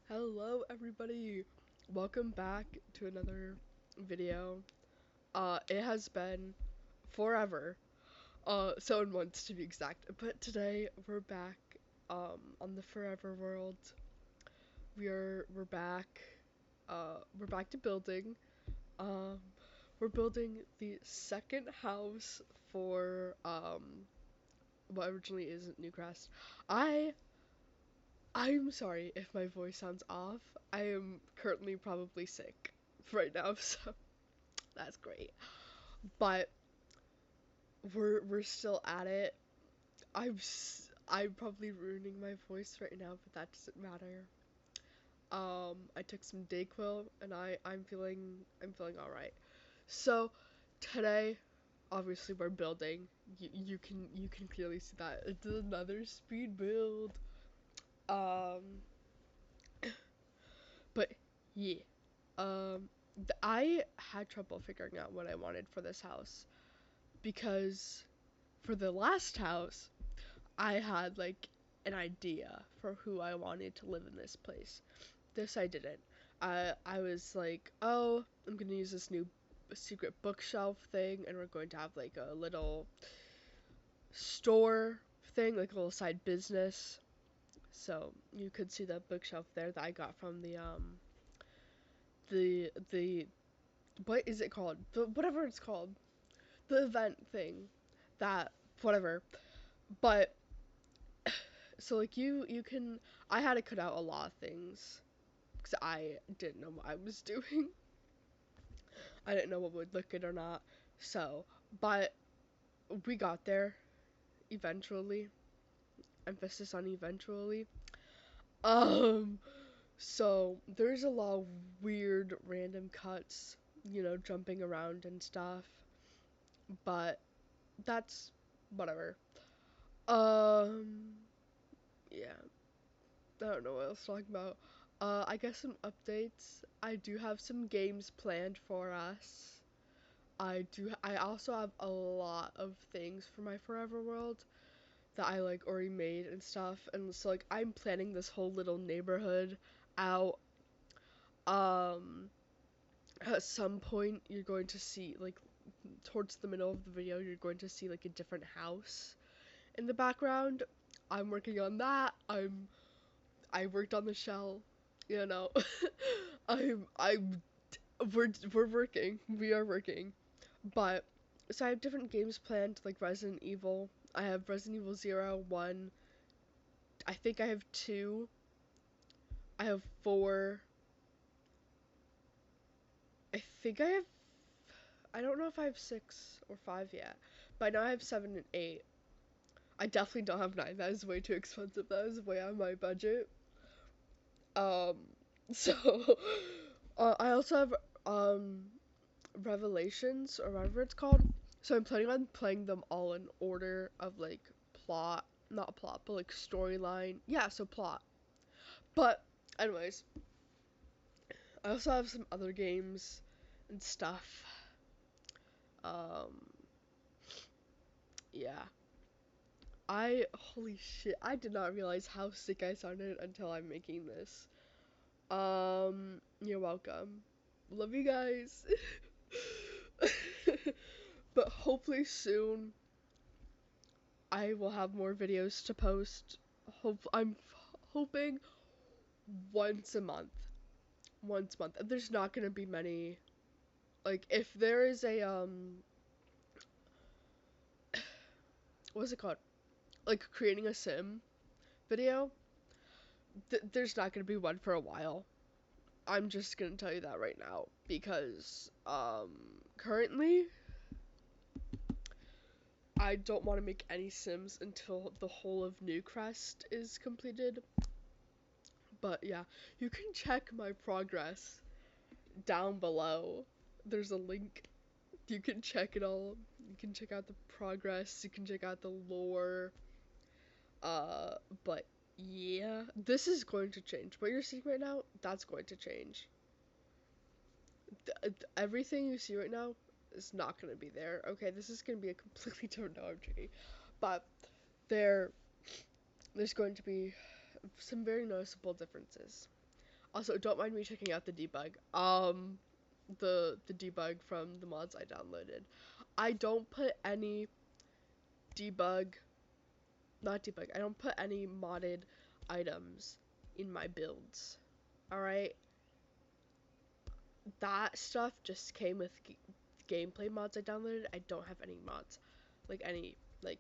Hello everybody! Welcome back to another video. It has been forever, 7 months to be exact, but today we're back, on the forever world. We're back, we're back to building. Um, we're building the second house for, what originally isn't Newcrest. I I'm sorry if my voice sounds off. I am currently probably sick right now, so that's great. But we're still at it. I'm probably ruining my voice right now, but that doesn't matter. I took some Dayquil and I'm feeling all right. So today, obviously we're building. You can clearly see that it's another speed build. Um, but yeah. I had trouble figuring out what I wanted for this house because for the last house, I had like an idea for who I wanted to live in this place. This I didn't. I was like, oh, I'm gonna use this new secret bookshelf thing, and we're going to have like a little store thing, like a little side business. So you could see that bookshelf there that I got from the what is it called? Whatever it's called, the event thing, that whatever. But so like you can I had to cut out a lot of things because I didn't know what I was doing. I didn't know what would look good or not. So, but we got there eventually. Emphasis on eventually. Um, so there's a lot of weird random cuts, jumping around and stuff, but that's whatever. Um, yeah, I don't know what else to talk about. I guess some updates. I do have some games planned for us. I also have a lot of things for my Forever World that I like already made and stuff. And so like I'm planning this whole little neighborhood out. Um, at some point you're going to see like towards the middle of the video you're going to see like a different house in the background. I'm working on that. I worked on the shell, you know. I'm we're working. We are working. But so I have different games planned like Resident Evil. I have Resident Evil 0, 1. I think I have 2. I have 4. I think I don't know if I have 6 or 5 yet. But now I have 7 and 8. I definitely don't have 9. That is way too expensive. That is way out of my budget. Um so I also have um Revelations or whatever it's called. So I'm planning on playing them all in order of like plot, not plot, but like storyline. Yeah, so plot. But anyways, I also have some other games and stuff. Um, yeah. Holy shit, I did not realize how sick I sounded until I'm making this. You're welcome. Love you guys. But hopefully soon I will have more videos to post. I'm hoping once a month. Once a month. There's not gonna be many. Like if there is a what's it called? Like creating a sim video. There's not gonna be one for a while. I'm just gonna tell you that right now because currently I don't want to make any sims until the whole of Newcrest is completed. But yeah, you can check my progress down below. There's a link. You can check it all. You can check out the progress. You can check out the lore. Uh, but yeah, this is going to change. What you're seeing right now, that's going to change. Everything you see right now is not going to be there. Okay, this is going to be a completely different OMG. But there, there's going to be some very noticeable differences. Also, don't mind me checking out the debug. The debug from the mods I downloaded. I don't put any debug, not debug. I don't put any modded items in my builds. All right, that stuff just came with gameplay mods I downloaded. I don't have any mods, like any like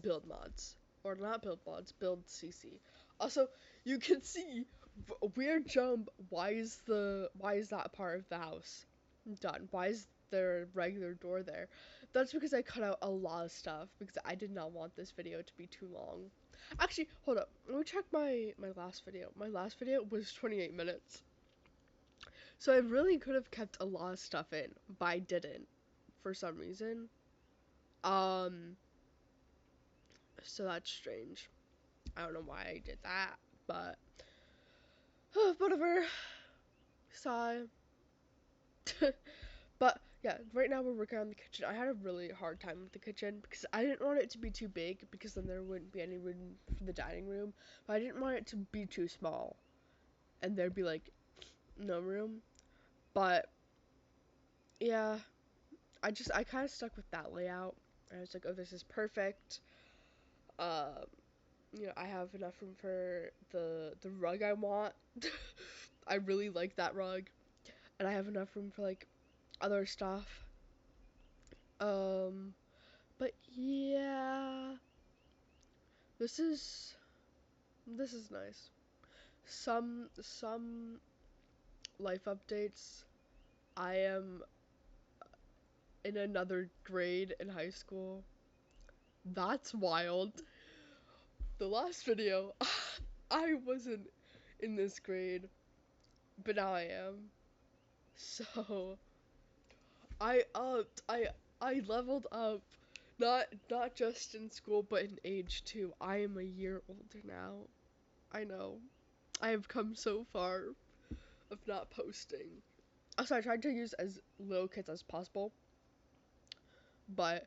build mods or not build mods, build CC. Also, you can see weird jump. Why is that part of the house done? Why is there a regular door there? That's because I cut out a lot of stuff because I did not want this video to be too long. Actually, hold up. Let me check my last video. My last video was 28 minutes. So I really could have kept a lot of stuff in, but I didn't for some reason. Um, so that's strange. I don't know why I did that, but whatever. Sigh. But yeah, right now we're working on the kitchen. I had a really hard time with the kitchen because I didn't want it to be too big because then there wouldn't be any room for the dining room. But I didn't want it to be too small and there'd be like no room. But yeah, I kind of stuck with that layout. I was like, oh, this is perfect. Um, I have enough room for the rug I want. I really like that rug, and I have enough room for like other stuff. Um, but yeah, this is this is nice. Some life updates. I am in another grade in high school. That's wild. The last video, I wasn't in this grade, but now I am. So I leveled up, not just in school but in age too. I am a year older now. I know. I have come so far of not posting. Also, I tried to use as little kits as possible, but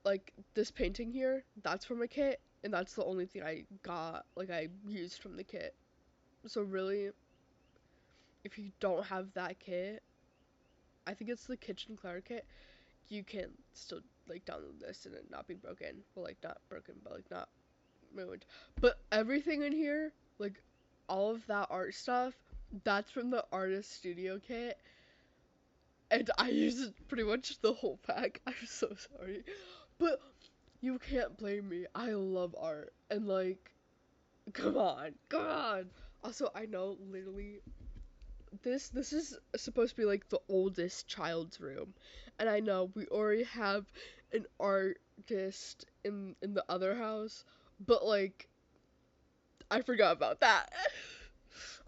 like this painting here, that's from a kit, and that's the only thing I got, like I used from the kit. So really, if you don't have that kit, I think it's the kitchen clear kit, you can still like download this and it not be broken. Well, like not broken, but like not ruined. But everything in here, like all of that art stuff, that's from the artist studio kit. And I used pretty much the whole pack. I'm so sorry. But you can't blame me. I love art. And like, come on, come on. Also, I know literally this is supposed to be like the oldest child's room, and I know we already have an artist in the other house, but like I forgot about that.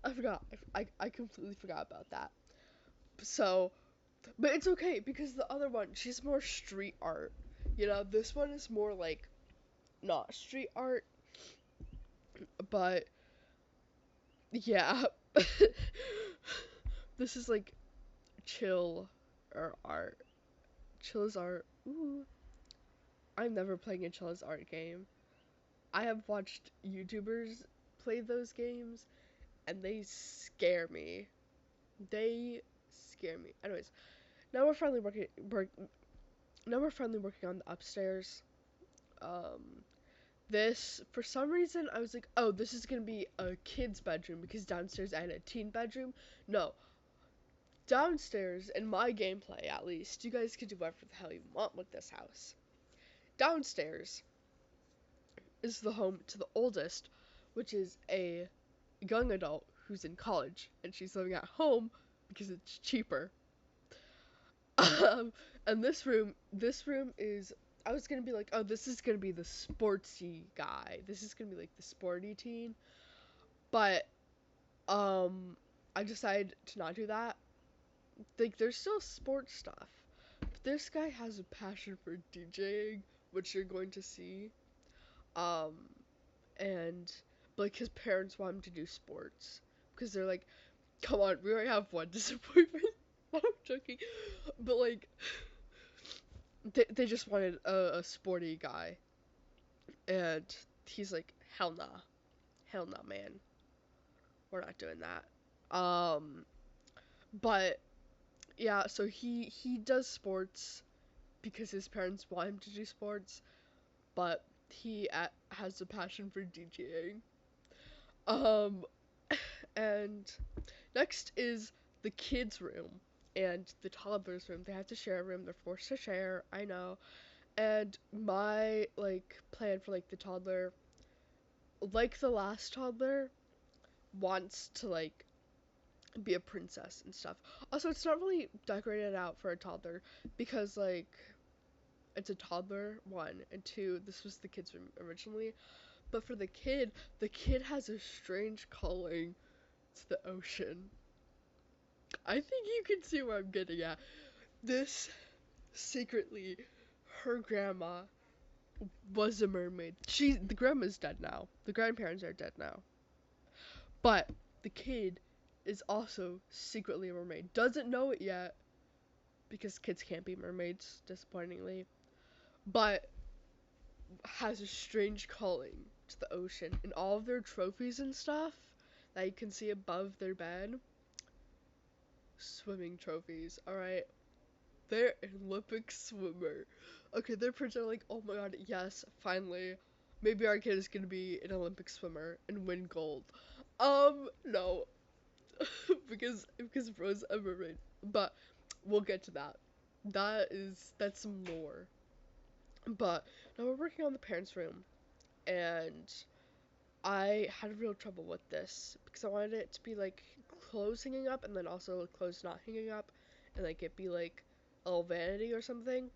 I forgot. I completely forgot about that. So, but it's okay because the other one, she's more street art. This one is more like not street art, but yeah. This is like chill or art. Chill as art. Ooh. I'm never playing a chill as art game. I have watched YouTubers play those games and they scare me. They scare me. Anyways, now we're finally working on the upstairs. Um this for some reason I was like, "Oh, this is going to be a kid's bedroom because downstairs I had a teen bedroom." No. Downstairs in my gameplay at least, you guys can do whatever the hell you want with this house. Downstairs is the home to the oldest, which is a young adult who's in college, and she's living at home because it's cheaper. Um, and this room is. I was gonna be like, oh, this is gonna be the sportsy guy. This is gonna be like the sporty teen, but um, I decided to not do that. Like, there's still sports stuff. But this guy has a passion for DJing, which you're going to see. Um, and like his parents want him to do sports because they're like, come on, we already have one disappointment. I'm joking, but like they just wanted a sporty guy, and he's like, hell nah, man. we're not doing that. But yeah, so he does sports because his parents want him to do sports, but he has a passion for DJing. Um, and next is the kids' room and the toddlers' room. They have to share a room. They're forced to share. I know. And my like plan for like the toddler, like the last toddler, wants to like be a princess and stuff. Also, it's not really decorated out for a toddler because like it's a toddler, one, and two, this was the kids' room originally. But for the kid has a strange calling to the ocean. I think you can see where I'm getting at. This secretly, her grandma was a mermaid. The grandma's dead now. The grandparents are dead now. But the kid is also secretly a mermaid. Doesn't know it yet because kids can't be mermaids, disappointingly. But has a strange calling to the ocean, and all of their trophies and stuff that you can see above their bed, swimming trophies. All right, they're an Olympic swimmer. Okay, they're pretending like, oh my god, yes, finally, maybe our kid is gonna be an Olympic swimmer and win gold. No, because Rose a mermaid. But we'll get to that. That's some lore. But now we're working on the parents' room, and I had real trouble with this because I wanted it to be like clothes hanging up and then also clothes not hanging up and like it be like a little vanity or something.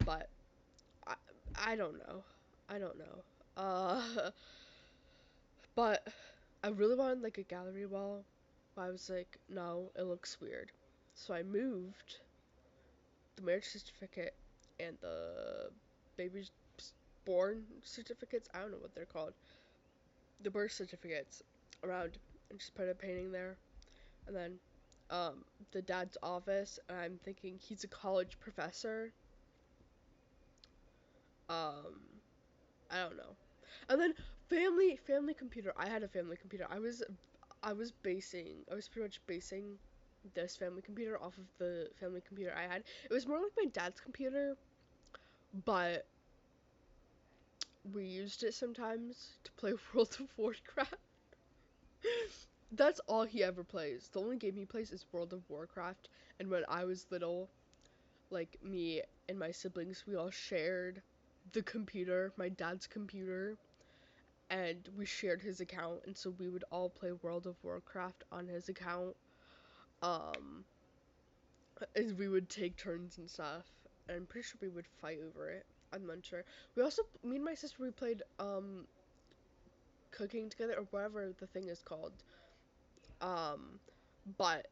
But I I don't know. I don't know. But I really wanted like a gallery wall. But I was like, no, it looks weird. So I moved the marriage certificate and the baby's born certificates. I don't know what they're called. The birth certificates around and just put a painting there. And then the dad's office, and I'm thinking he's a college professor. Um, I don't know. And then family computer. I had a family computer. I was pretty much basing this family computer off of the family computer I had. It was more like my dad's computer, but we used it sometimes to play World of Warcraft. That's all he ever plays. The only game he plays is World of Warcraft. And when I was little, like me and my siblings, we all shared the computer, my dad's computer, and we shared his account. And so we would all play World of Warcraft on his account. Um, and we would take turns and stuff. And I'm pretty sure we would fight over it. I'm not sure. We also, me and my sister, we played cooking together or whatever the thing is called. Um, but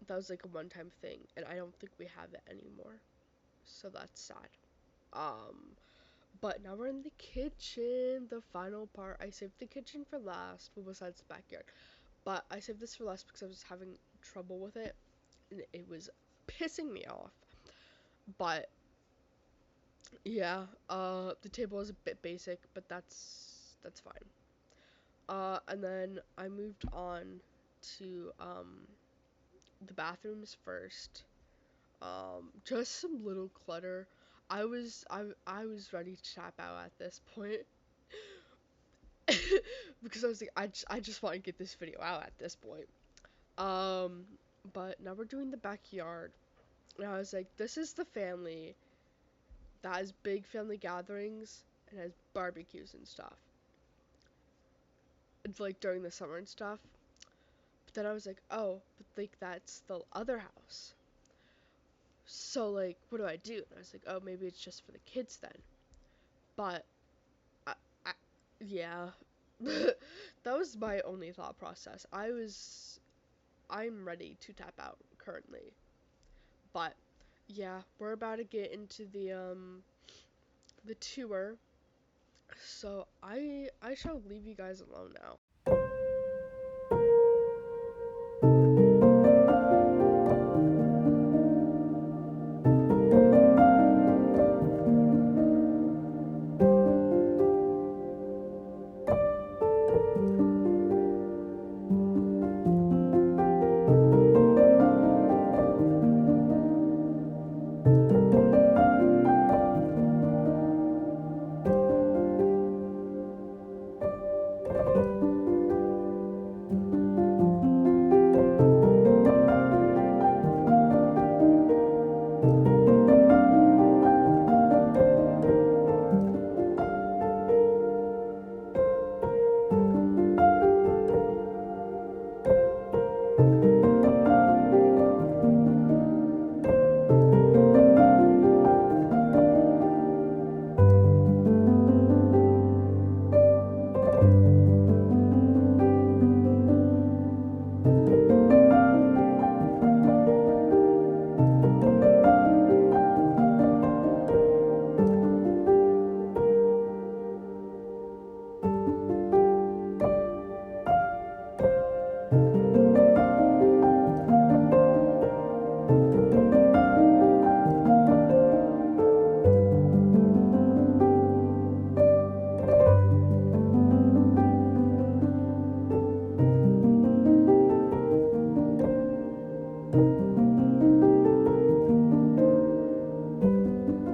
that was like a one-time thing, and I don't think we have it anymore. So that's sad. Um, but now we're in the kitchen, the final part. I saved the kitchen for last, well, besides the backyard. But I saved this for last because I was having trouble with it, and it was pissing me off. But yeah, the table is a bit basic, but that's fine. And then I moved on to the bathrooms first. Just some little clutter. I was ready to tap out at this point because I was like I just want to get this video out at this point. Um, but now we're doing the backyard. And I was like, this is the family that has big family gatherings and has barbecues and stuff. It's like during the summer and stuff. But then I was like, oh, but like that's the other house. So like, what do I do? And I was like, oh, maybe it's just for the kids then. But I yeah, that was my only thought process. I'm ready to tap out currently. But yeah, we're about to get into the tour. So I shall leave you guys alone now.